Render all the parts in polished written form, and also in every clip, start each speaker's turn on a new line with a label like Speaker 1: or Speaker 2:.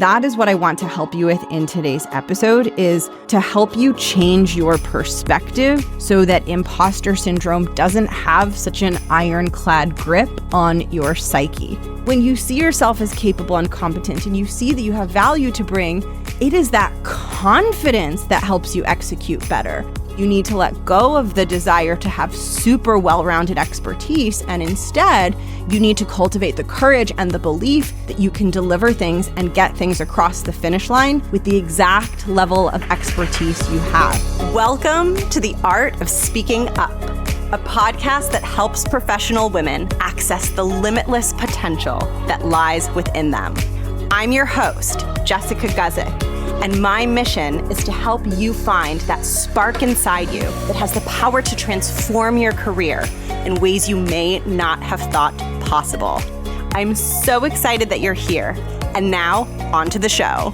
Speaker 1: That is what I want to help you with in today's episode, is to help you change your perspective so that imposter syndrome doesn't have such an ironclad grip on your psyche. When you see yourself as capable and competent and you see that you have value to bring, it is that confidence that helps you execute better. You need to let go of the desire to have super well-rounded expertise, and instead, you need to cultivate the courage and the belief that you can deliver things and get things across the finish line with the exact level of expertise you have.
Speaker 2: Welcome to the Art of Speaking Up, a podcast that helps professional women access the limitless potential that lies within them. I'm your host, Jessica Guzik. And my mission is to help you find that spark inside you that has the power to transform your career in ways you may not have thought possible. I'm so excited that you're here. And now, on to the show.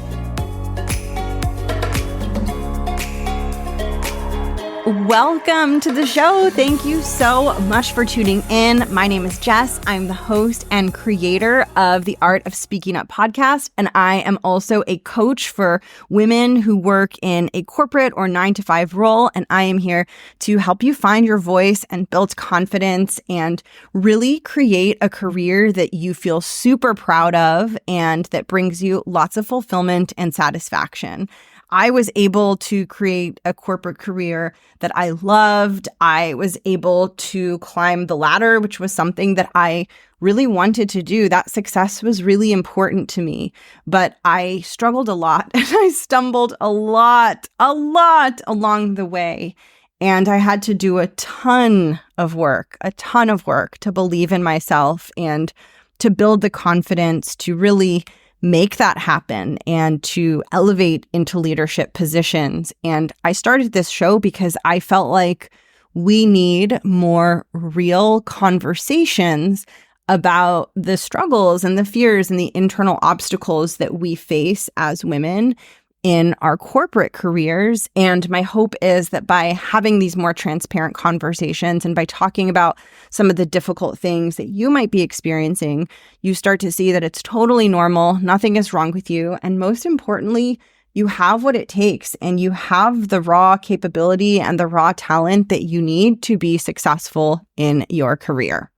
Speaker 1: Welcome to the show. Thank you so much for tuning in. My name is Jess. I'm the host and creator of the Art of Speaking Up podcast, and I am also a coach for women who work in a corporate or 9-to-5 role, and I am here to help you find your voice and build confidence and really create a career that you feel super proud of and that brings you lots of fulfillment and satisfaction. I was able to create a corporate career that I loved. I was able to climb the ladder, which was something that I really wanted to do. That success was really important to me, but I struggled a lot and I stumbled a lot along the way. And I had to do a ton of work to believe in myself and to build the confidence to really make that happen and to elevate into leadership positions. And I started this show because I felt like we need more real conversations about the struggles and the fears and the internal obstacles that we face as women in our corporate careers. And my hope is that by having these more transparent conversations and by talking about some of the difficult things that you might be experiencing, you start to see that it's totally normal, nothing is wrong with you, and most importantly, you have what it takes and you have the raw capability and the raw talent that you need to be successful in your career.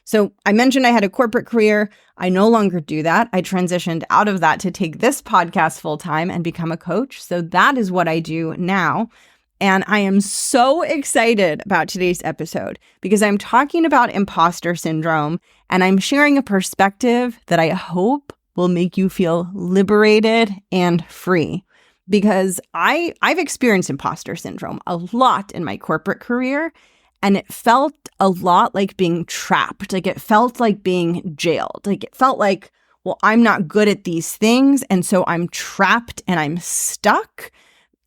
Speaker 1: So I mentioned I had a corporate career. I no longer do that. I transitioned out of that to take this podcast full time and become a coach. So that is what I do now. And I am so excited about today's episode because I'm talking about imposter syndrome and I'm sharing a perspective that I hope will make you feel liberated and free. Because I've experienced imposter syndrome a lot in my corporate career. And it felt a lot like being trapped. Like it felt like being jailed. Like it felt like, well, I'm not good at these things. And so I'm trapped and I'm stuck.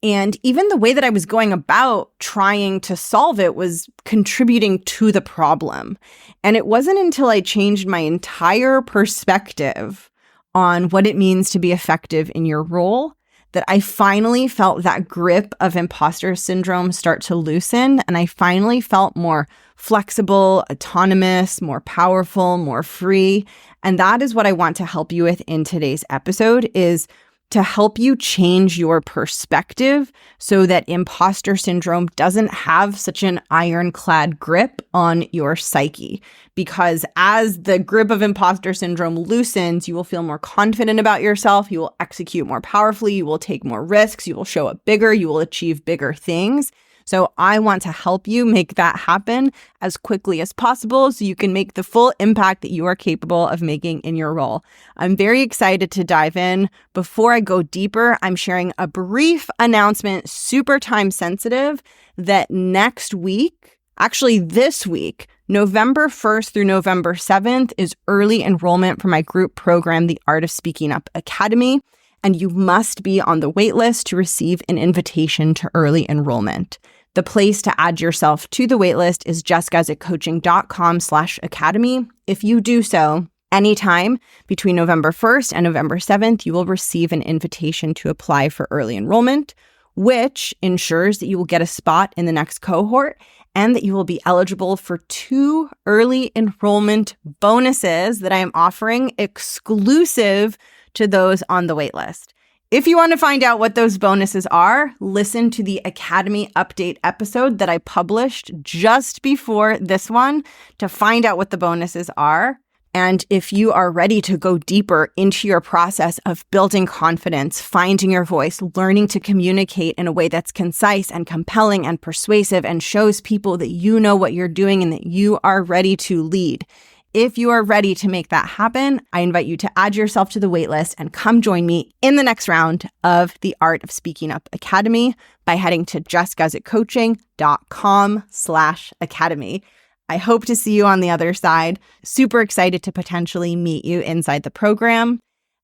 Speaker 1: And even the way that I was going about trying to solve it was contributing to the problem. And it wasn't until I changed my entire perspective on what it means to be effective in your role that I finally felt that grip of imposter syndrome start to loosen. And I finally felt more flexible, autonomous, more powerful, more free. And that is what I want to help you with in today's episode, is to help you change your perspective so that imposter syndrome doesn't have such an ironclad grip on your psyche. Because as the grip of imposter syndrome loosens, you will feel more confident about yourself, you will execute more powerfully, you will take more risks, you will show up bigger, you will achieve bigger things. So I want to help you make that happen as quickly as possible so you can make the full impact that you are capable of making in your role. I'm very excited to dive in. Before I go deeper, I'm sharing a brief announcement, super time sensitive, that next week, actually this week, November 1st through November 7th is early enrollment for my group program, The Art of Speaking Up Academy. And you must be on the waitlist to receive an invitation to early enrollment. The place to add yourself to the waitlist is jessguzikcoaching.com/academy. If you do so, anytime between November 1st and November 7th, you will receive an invitation to apply for early enrollment, which ensures that you will get a spot in the next cohort and that you will be eligible for 2 early enrollment bonuses that I am offering exclusive to those on the waitlist. If you want to find out what those bonuses are, listen to the Academy update episode that I published just before this one to find out what the bonuses are. And if you are ready to go deeper into your process of building confidence, finding your voice, learning to communicate in a way that's concise and compelling and persuasive and shows people that you know what you're doing and that you are ready to lead. If you are ready to make that happen, I invite you to add yourself to the waitlist and come join me in the next round of the Art of Speaking Up Academy by heading to jessguzikcoaching.com/academy. I hope to see you on the other side. Super excited to potentially meet you inside the program.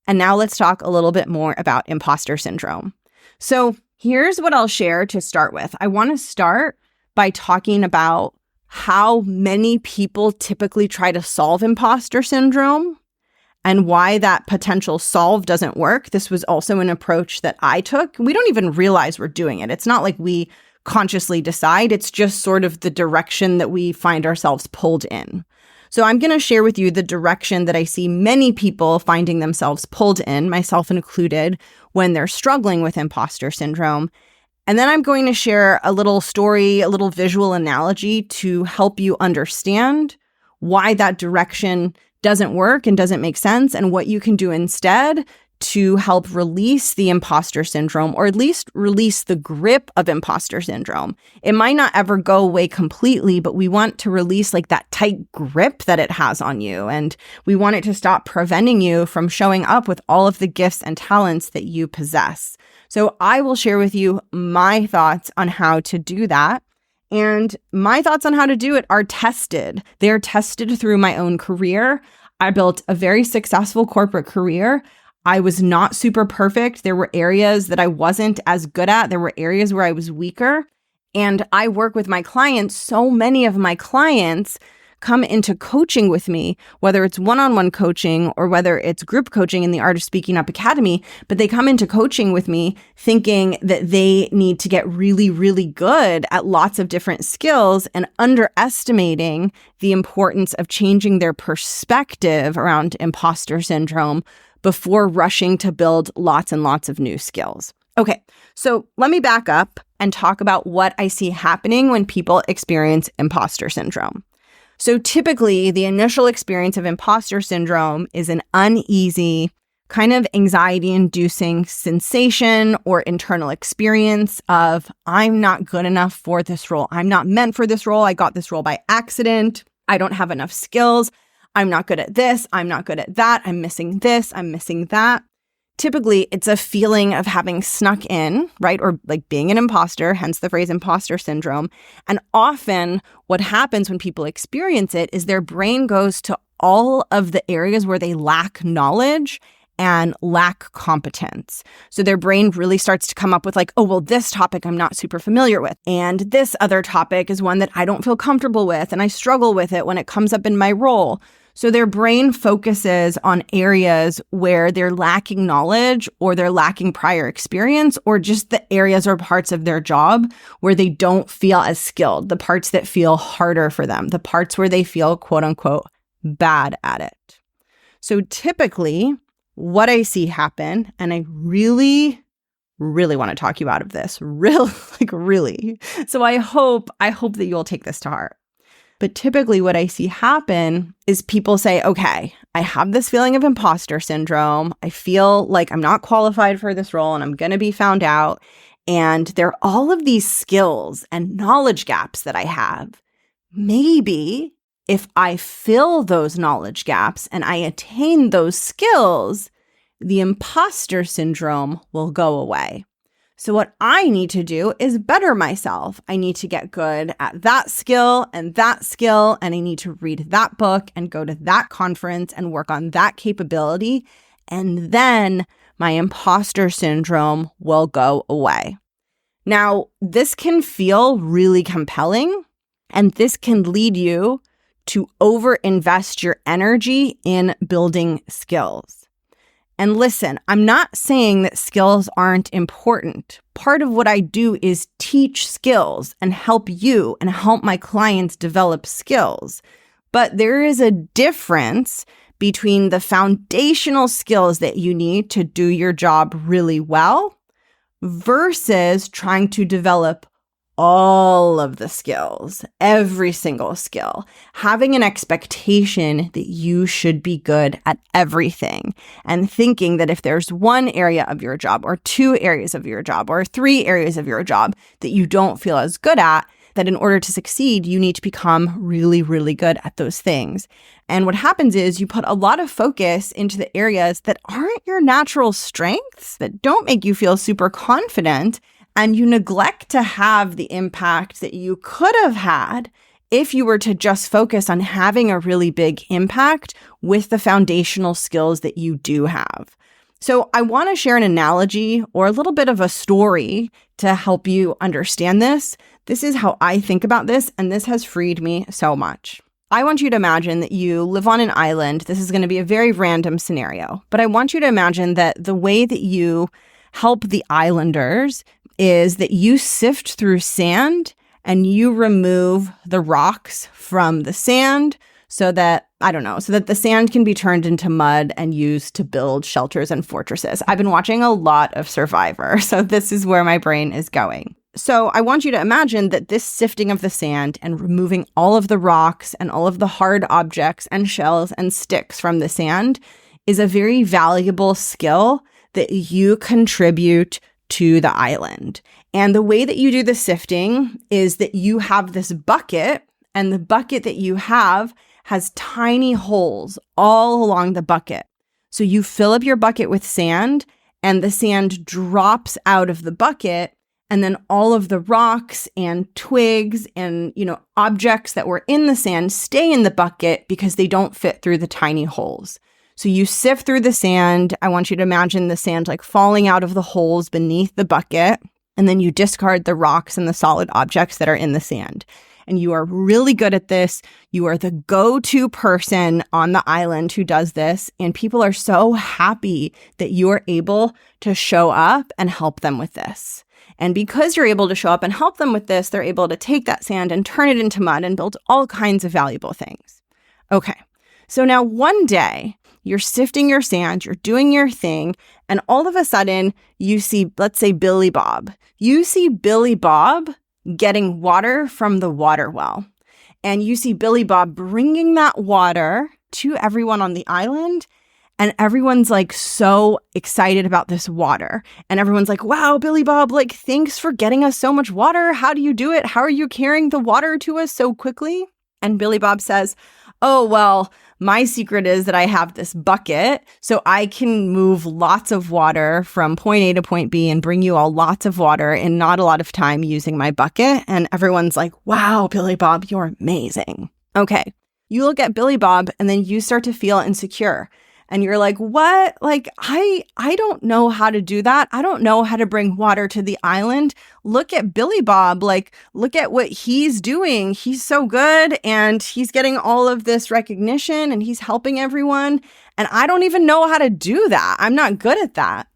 Speaker 1: And now let's talk a little bit more about imposter syndrome. So here's what I'll share to start with. I want to start by talking about how many people typically try to solve imposter syndrome and why that potential solve doesn't work. This was also an approach that I took. We don't even realize we're doing it. It's not like we consciously decide. It's just sort of the direction that we find ourselves pulled in. So I'm going to share with you the direction that I see many people finding themselves pulled in, myself included, when they're struggling with imposter syndrome. And then I'm going to share a little story, a little visual analogy to help you understand why that direction doesn't work and doesn't make sense and what you can do instead to help release the imposter syndrome, or at least release the grip of imposter syndrome. It might not ever go away completely, but we want to release like that tight grip that it has on you. And we want it to stop preventing you from showing up with all of the gifts and talents that you possess. So I will share with you my thoughts on how to do that. And my thoughts on how to do it are tested. They're tested through my own career. I built a very successful corporate career. I was not super perfect. There were areas that I wasn't as good at. There were areas where I was weaker. And I work with my clients. So many of my clients come into coaching with me, whether it's one-on-one coaching or whether it's group coaching in the Art of Speaking Up Academy, but they come into coaching with me thinking that they need to get really, really good at lots of different skills and underestimating the importance of changing their perspective around imposter syndrome before rushing to build lots and lots of new skills. Okay, so let me back up and talk about what I see happening when people experience imposter syndrome. So typically, the initial experience of imposter syndrome is an uneasy, kind of anxiety-inducing sensation or internal experience of, I'm not good enough for this role. I'm not meant for this role. I got this role by accident. I don't have enough skills. I'm not good at this. I'm not good at that. I'm missing this. I'm missing that. Typically, it's a feeling of having snuck in, right? Or like being an imposter, hence the phrase imposter syndrome. And often what happens when people experience it is their brain goes to all of the areas where they lack knowledge and lack competence. So their brain really starts to come up with like, oh, well, this topic I'm not super familiar with. And this other topic is one that I don't feel comfortable with. And I struggle with it when it comes up in my role. So their brain focuses on areas where they're lacking knowledge or they're lacking prior experience, or just the areas or parts of their job where they don't feel as skilled, the parts that feel harder for them, the parts where they feel quote unquote bad at it. So typically what I see happen, and I really want to talk you out of this, really. So I hope that you'll take this to heart. But typically what I see happen is people say, okay, I have this feeling of imposter syndrome. I feel like I'm not qualified for this role and I'm going to be found out. And there are all of these skills and knowledge gaps that I have. Maybe if I fill those knowledge gaps and I attain those skills, the imposter syndrome will go away. So what I need to do is better myself. I need to get good at that skill, and I need to read that book and go to that conference and work on that capability. And then my imposter syndrome will go away. Now, this can feel really compelling, and this can lead you to overinvest your energy in building skills. And listen, I'm not saying that skills aren't important. Part of what I do is teach skills and help you and help my clients develop skills. But there is a difference between the foundational skills that you need to do your job really well versus trying to develop all of the skills, every single skill, having an expectation that you should be good at everything and thinking that if there's one area of your job or two areas of your job or three areas of your job that you don't feel as good at, that in order to succeed, you need to become really, really good at those things. And what happens is you put a lot of focus into the areas that aren't your natural strengths, that don't make you feel super confident, and you neglect to have the impact that you could have had if you were to just focus on having a really big impact with the foundational skills that you do have. So I want to share an analogy or a little bit of a story to help you understand this. This is how I think about this, and this has freed me so much. I want you to imagine that you live on an island. This is going to be a very random scenario, but I want you to imagine that the way that you help the islanders is that you sift through sand and you remove the rocks from the sand so that the sand can be turned into mud and used to build shelters and fortresses. I've been watching a lot of Survivor, so this is where my brain is going. So I want you to imagine that this sifting of the sand and removing all of the rocks and all of the hard objects and shells and sticks from the sand is a very valuable skill that you contribute to the island. And the way that you do the sifting is that you have this bucket, and the bucket that you have has tiny holes all along the bucket. So you fill up your bucket with sand, and the sand drops out of the bucket, and then all of the rocks and twigs and, objects that were in the sand stay in the bucket because they don't fit through the tiny holes. So you sift through the sand. I want you to imagine the sand like falling out of the holes beneath the bucket. And then you discard the rocks and the solid objects that are in the sand. And you are really good at this. You are the go-to person on the island who does this. And people are so happy that you are able to show up and help them with this. And because you're able to show up and help them with this, they're able to take that sand and turn it into mud and build all kinds of valuable things. Okay, so now one day, you're sifting your sand, you're doing your thing, and all of a sudden you see, let's say, Billy Bob. You see Billy Bob getting water from the water well. And you see Billy Bob bringing that water to everyone on the island. And everyone's like so excited about this water. And everyone's like, wow, Billy Bob, like, thanks for getting us so much water. How do you do it? How are you carrying the water to us so quickly? And Billy Bob says, oh, well, my secret is that I have this bucket, so I can move lots of water from point A to point B and bring you all lots of water in not a lot of time using my bucket. And everyone's like, wow, Billy Bob, you're amazing. Okay, you look at Billy Bob and then you start to feel insecure. And you're like, what? Like, I don't know how to do that. I don't know how to bring water to the island. Look at Billy Bob. Like, look at what he's doing. He's so good and he's getting all of this recognition and he's helping everyone. And I don't even know how to do that. I'm not good at that.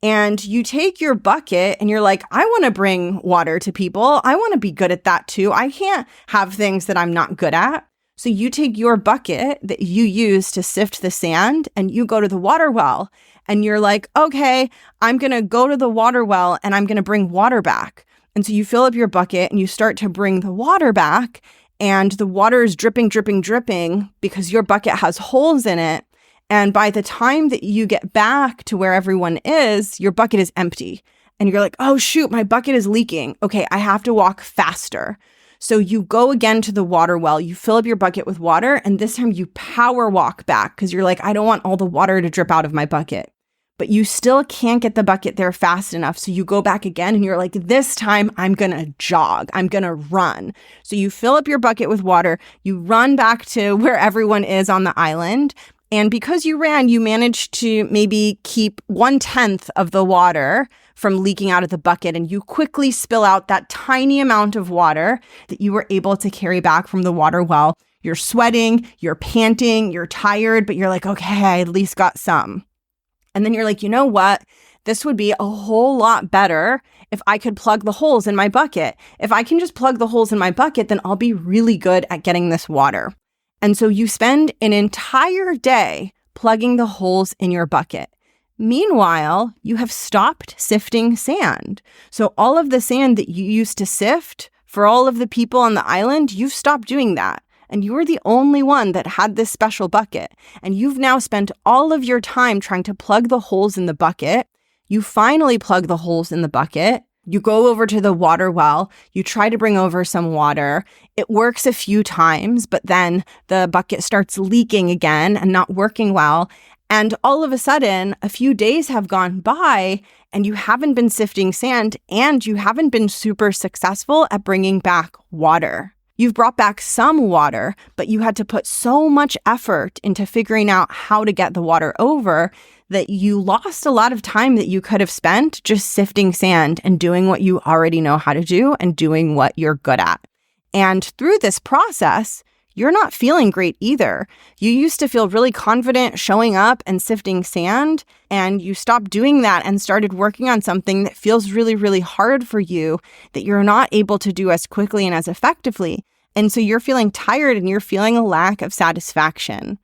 Speaker 1: And you take your bucket and you're like, I want to bring water to people. I want to be good at that too. I can't have things that I'm not good at. So you take your bucket that you use to sift the sand and you go to the water well and you're like, okay, I'm going to go to the water well and I'm going to bring water back. And so you fill up your bucket and you start to bring the water back and the water is dripping, dripping, dripping because your bucket has holes in it. And by the time that you get back to where everyone is, your bucket is empty. And you're like, oh shoot, my bucket is leaking. Okay, I have to walk faster. So you go again to the water well, you fill up your bucket with water, and this time you power walk back because you're like, I don't want all the water to drip out of my bucket. But you still can't get the bucket there fast enough. So you go back again and you're like, this time I'm going to jog. I'm going to run. So you fill up your bucket with water, you run back to where everyone is on the island. And because you ran, you managed to maybe keep 1/10 of the water from leaking out of the bucket, and you quickly spill out that tiny amount of water that you were able to carry back from the water well. You're sweating, you're panting, you're tired, but you're like, okay, I at least got some. And then you're like, you know what? This would be a whole lot better if I could plug the holes in my bucket. If I can just plug the holes in my bucket, then I'll be really good at getting this water. And so you spend an entire day plugging the holes in your bucket. Meanwhile, you have stopped sifting sand. So all of the sand that you used to sift for all of the people on the island, you've stopped doing that. And you were the only one that had this special bucket. And you've now spent all of your time trying to plug the holes in the bucket. You finally plug the holes in the bucket. You go over to the water well. You try to bring over some water. It works a few times, but then the bucket starts leaking again and not working well. And all of a sudden, a few days have gone by and you haven't been sifting sand and you haven't been super successful at bringing back water. You've brought back some water, but you had to put so much effort into figuring out how to get the water over that you lost a lot of time that you could have spent just sifting sand and doing what you already know how to do and doing what you're good at. And through this process, you're not feeling great either. You used to feel really confident showing up and sifting sand, and you stopped doing that and started working on something that feels really, really hard for you that you're not able to do as quickly and as effectively. And so you're feeling tired and you're feeling a lack of satisfaction.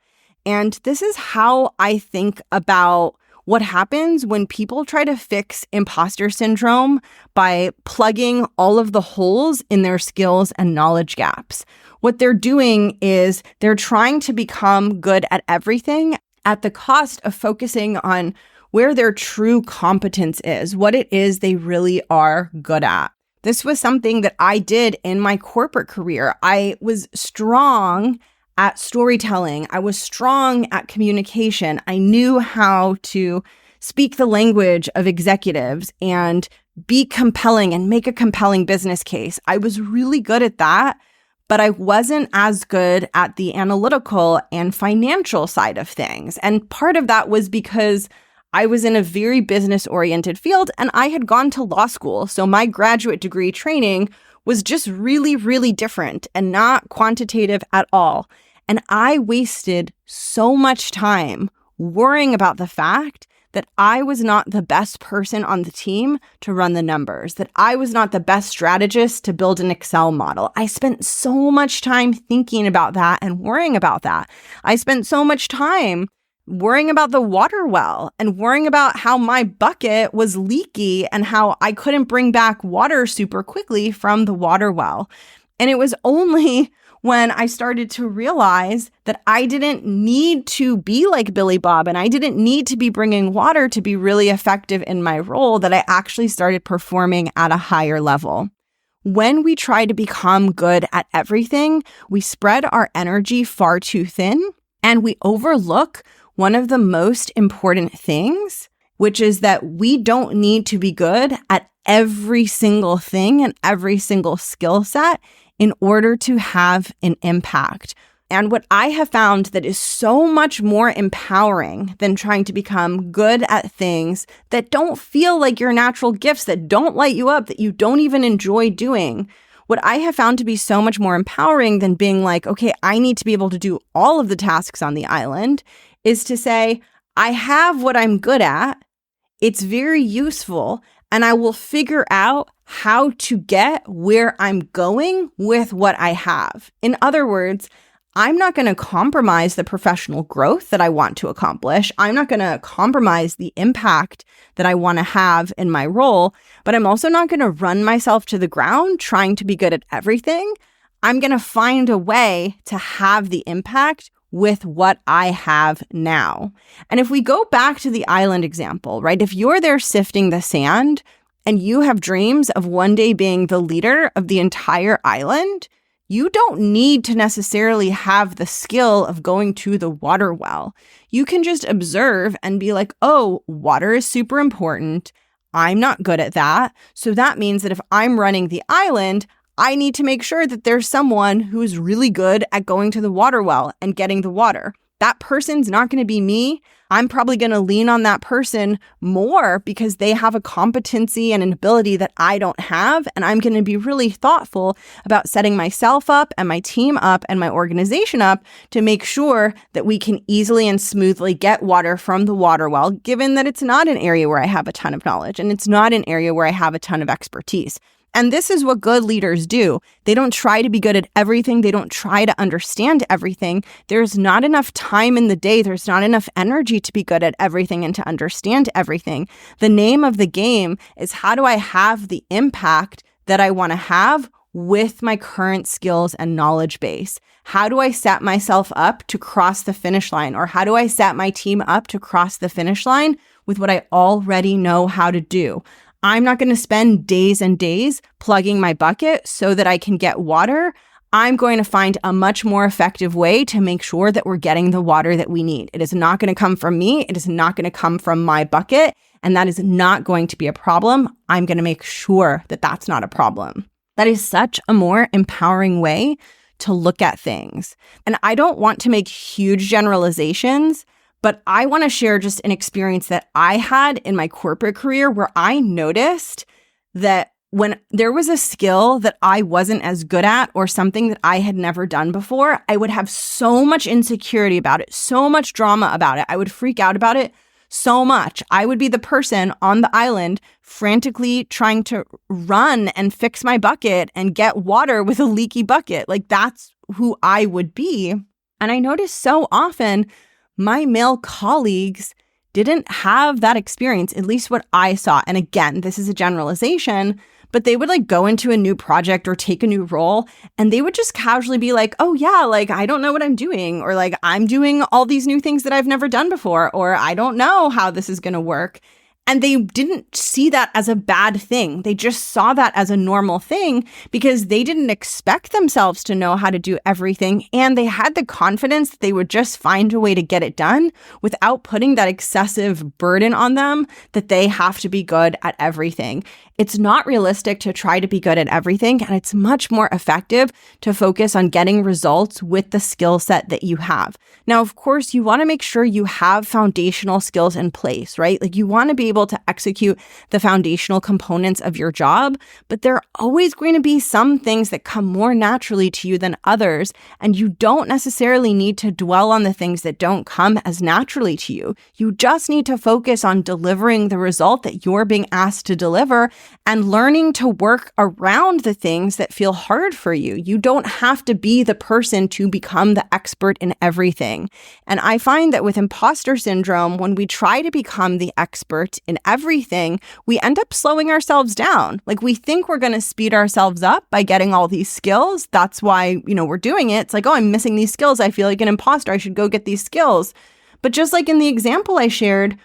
Speaker 1: And this is how I think about what happens when people try to fix imposter syndrome by plugging all of the holes in their skills and knowledge gaps. What they're doing is they're trying to become good at everything at the cost of focusing on where their true competence is, what it is they really are good at. This was something that I did in my corporate career. I was strong at storytelling. I was strong at communication. I knew how to speak the language of executives and be compelling and make a compelling business case. I was really good at that, but I wasn't as good at the analytical and financial side of things. And part of that was because I was in a very business-oriented field and I had gone to law school. So my graduate degree training was just really, really different and not quantitative at all. And I wasted so much time worrying about the fact that I was not the best person on the team to run the numbers, that I was not the best strategist to build an Excel model. I spent so much time thinking about that and worrying about that. I spent so much time worrying about the water well and worrying about how my bucket was leaky and how I couldn't bring back water super quickly from the water well. And it was only when I started to realize that I didn't need to be like Billy Bob and I didn't need to be bringing water to be really effective in my role that I actually started performing at a higher level. When we try to become good at everything, we spread our energy far too thin and we overlook one of the most important things, which is that we don't need to be good at every single thing and every single skill set in order to have an impact. And what I have found that is so much more empowering than trying to become good at things that don't feel like your natural gifts, that don't light you up, that you don't even enjoy doing. What I have found to be so much more empowering than being like, okay, I need to be able to do all of the tasks on the island is to say, I have what I'm good at. It's very useful. And I will figure out how to get where I'm going with what I have. In other words, I'm not going to compromise the professional growth that I want to accomplish. I'm not going to compromise the impact that I want to have in my role, but I'm also not going to run myself to the ground trying to be good at everything. I'm going to find a way to have the impact with what I have now. And if we go back to the island example, right? If you're there sifting the sand and you have dreams of one day being the leader of the entire island, you don't need to necessarily have the skill of going to the water well. You can just observe and be like, oh, water is super important. I'm not good at that. So that means that if I'm running the island, I need to make sure that there's someone who's really good at going to the water well and getting the water. That person's not going to be me. I'm probably going to lean on that person more because they have a competency and an ability that I don't have. And I'm going to be really thoughtful about setting myself up and my team up and my organization up to make sure that we can easily and smoothly get water from the water well, given that it's not an area where I have a ton of knowledge and it's not an area where I have a ton of expertise. And this is what good leaders do. They don't try to be good at everything. They don't try to understand everything. There's not enough time in the day. There's not enough energy to be good at everything and to understand everything. The name of the game is, how do I have the impact that I want to have with my current skills and knowledge base? How do I set myself up to cross the finish line? Or how do I set my team up to cross the finish line with what I already know how to do? I'm not going to spend days and days plugging my bucket so that I can get water. I'm going to find a much more effective way to make sure that we're getting the water that we need. It is not going to come from me. It is not going to come from my bucket. And that is not going to be a problem. I'm going to make sure that that's not a problem. That is such a more empowering way to look at things. And I don't want to make huge generalizations, but I want to share just an experience that I had in my corporate career where I noticed that when there was a skill that I wasn't as good at or something that I had never done before, I would have so much insecurity about it, so much drama about it. I would freak out about it so much. I would be the person on the island frantically trying to run and fix my bucket and get water with a leaky bucket. Like, that's who I would be. And I noticed so often my male colleagues didn't have that experience, at least what I saw. And again, this is a generalization, but they would go into a new project or take a new role and they would just casually be like, oh yeah, I don't know what I'm doing, or I'm doing all these new things that I've never done before, or I don't know how this is going to work. And they didn't see that as a bad thing. They just saw that as a normal thing because they didn't expect themselves to know how to do everything. And they had the confidence that they would just find a way to get it done without putting that excessive burden on them that they have to be good at everything. It's not realistic to try to be good at everything, and it's much more effective to focus on getting results with the skill set that you have. Now, of course, you want to make sure you have foundational skills in place, right? You want to be able to execute the foundational components of your job, but there are always going to be some things that come more naturally to you than others, and you don't necessarily need to dwell on the things that don't come as naturally to you. You just need to focus on delivering the result that you're being asked to deliver and learning to work around the things that feel hard for you. You don't have to be the person to become the expert in everything. And I find that with imposter syndrome, when we try to become the expert in everything, we end up slowing ourselves down. We think we're going to speed ourselves up by getting all these skills. That's why, we're doing it. It's oh, I'm missing these skills. I feel like an imposter. I should go get these skills. But just like in the example I shared,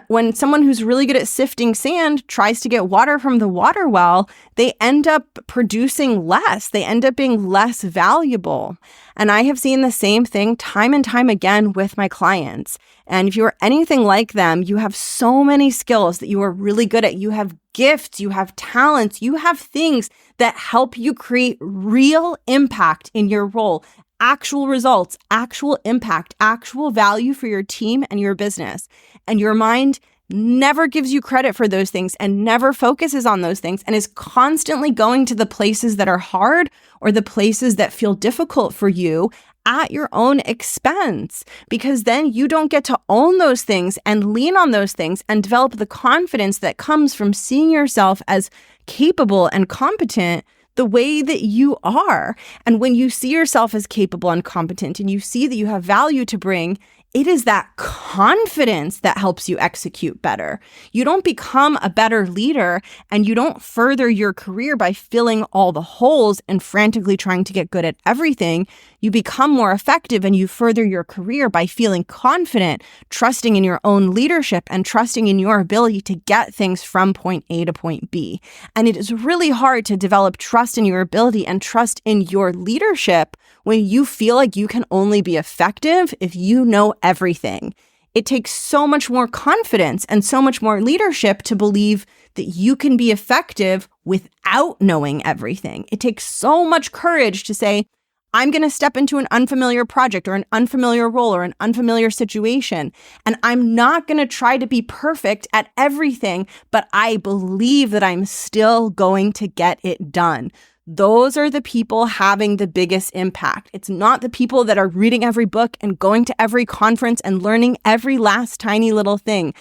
Speaker 1: when someone who's really good at sifting sand tries to get water from the water well, they end up producing less. They end up being less valuable. And I have seen the same thing time and time again with my clients. And if you're anything like them, you have so many skills that you are really good at. You have gifts, you have talents, you have things that help you create real impact in your role. Actual results, actual impact, actual value for your team and your business. And your mind never gives you credit for those things and never focuses on those things and is constantly going to the places that are hard or the places that feel difficult for you at your own expense, because then you don't get to own those things and lean on those things and develop the confidence that comes from seeing yourself as capable and competent the way that you are. And when you see yourself as capable and competent and you see that you have value to bring, it is that confidence that helps you execute better. You don't become a better leader and you don't further your career by filling all the holes and frantically trying to get good at everything. You become more effective and you further your career by feeling confident, trusting in your own leadership and trusting in your ability to get things from point A to point B. And it is really hard to develop trust in your ability and trust in your leadership when you feel like you can only be effective if you know everything. It takes so much more confidence and so much more leadership to believe that you can be effective without knowing everything. It takes so much courage to say, I'm going to step into an unfamiliar project or an unfamiliar role or an unfamiliar situation, and I'm not going to try to be perfect at everything, but I believe that I'm still going to get it done. Those are the people having the biggest impact. It's not the people that are reading every book and going to every conference and learning every last tiny little thing.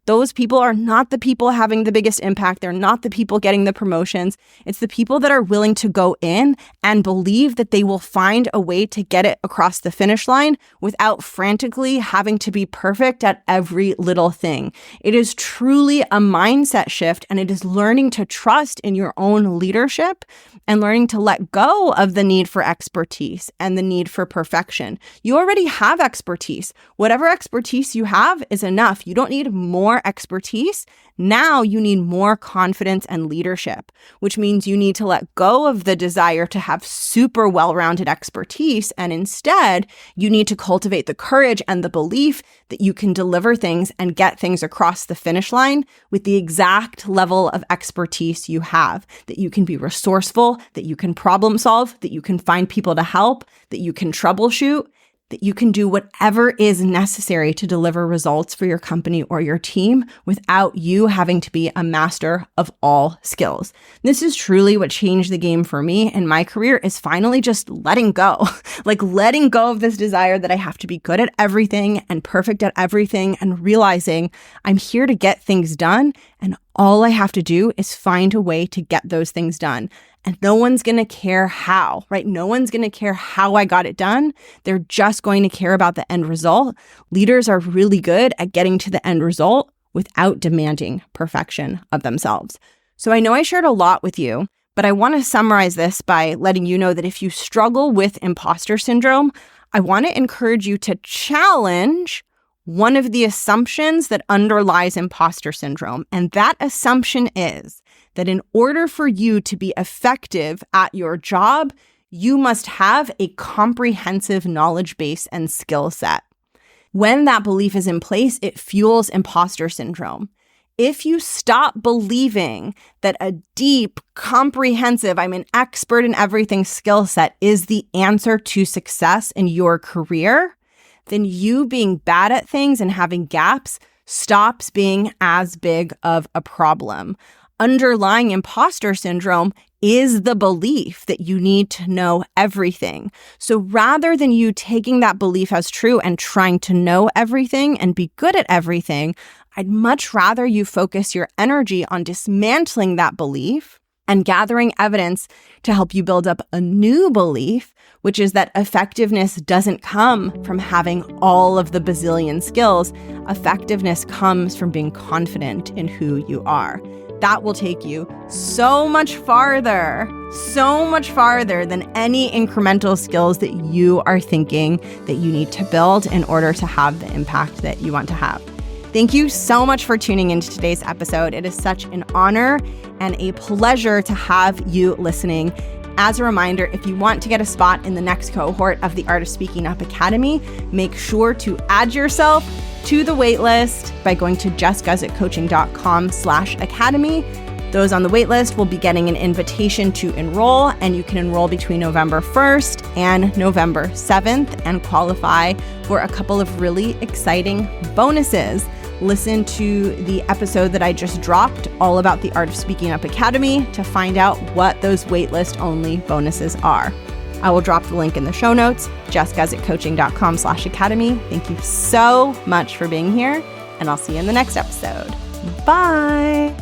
Speaker 1: those people are not the people having the biggest impact. They're not the people getting the promotions. It's the people that are willing to go in and believe that they will find a way to get it across the finish line without frantically having to be perfect at every little thing. It is truly a mindset shift, and it is learning to trust in your own leadership and learning to let go of the need for expertise and the need for perfection. You already have expertise. Whatever expertise you have is enough. You don't need more expertise. Now you need more confidence and leadership, which means you need to let go of the desire to have super well-rounded expertise. And instead, you need to cultivate the courage and the belief that you can deliver things and get things across the finish line with the exact level of expertise you have, that you can be resourceful, that you can problem solve, that you can find people to help, that you can troubleshoot, that you can do whatever is necessary to deliver results for your company or your team without you having to be a master of all skills. This is truly what changed the game for me in my career, is finally just letting go, like letting go of this desire that I have to be good at everything and perfect at everything, and realizing I'm here to get things done, and all I have to do is find a way to get those things done. And no one's going to care how, right? No one's going to care how I got it done. They're just going to care about the end result. Leaders are really good at getting to the end result without demanding perfection of themselves. So I know I shared a lot with you, but I want to summarize this by letting you know that if you struggle with imposter syndrome, I want to encourage you to challenge one of the assumptions that underlies imposter syndrome. And that assumption is that in order for you to be effective at your job, you must have a comprehensive knowledge base and skill set. When that belief is in place, it fuels imposter syndrome. If you stop believing that a deep, comprehensive, I'm an expert in everything skill set is the answer to success in your career, then you being bad at things and having gaps stops being as big of a problem. Underlying imposter syndrome is the belief that you need to know everything. So rather than you taking that belief as true and trying to know everything and be good at everything, I'd much rather you focus your energy on dismantling that belief and gathering evidence to help you build up a new belief, which is that effectiveness doesn't come from having all of the bazillion skills. Effectiveness comes from being confident in who you are. That will take you so much farther than any incremental skills that you are thinking that you need to build in order to have the impact that you want to have. Thank you so much for tuning into today's episode. It is such an honor and a pleasure to have you listening. As a reminder, if you want to get a spot in the next cohort of the Art of Speaking Up Academy, make sure to add yourself to the waitlist by going to jessguzikcoaching.com/academy. Those on the waitlist will be getting an invitation to enroll, and you can enroll between November 1st and November 7th and qualify for a couple of really exciting bonuses. Listen to the episode that I just dropped all about the Art of Speaking Up Academy to find out what those waitlist only bonuses are. I will drop the link in the show notes, jessguzikcoaching.com/academy. Thank you so much for being here, and I'll see you in the next episode. Bye.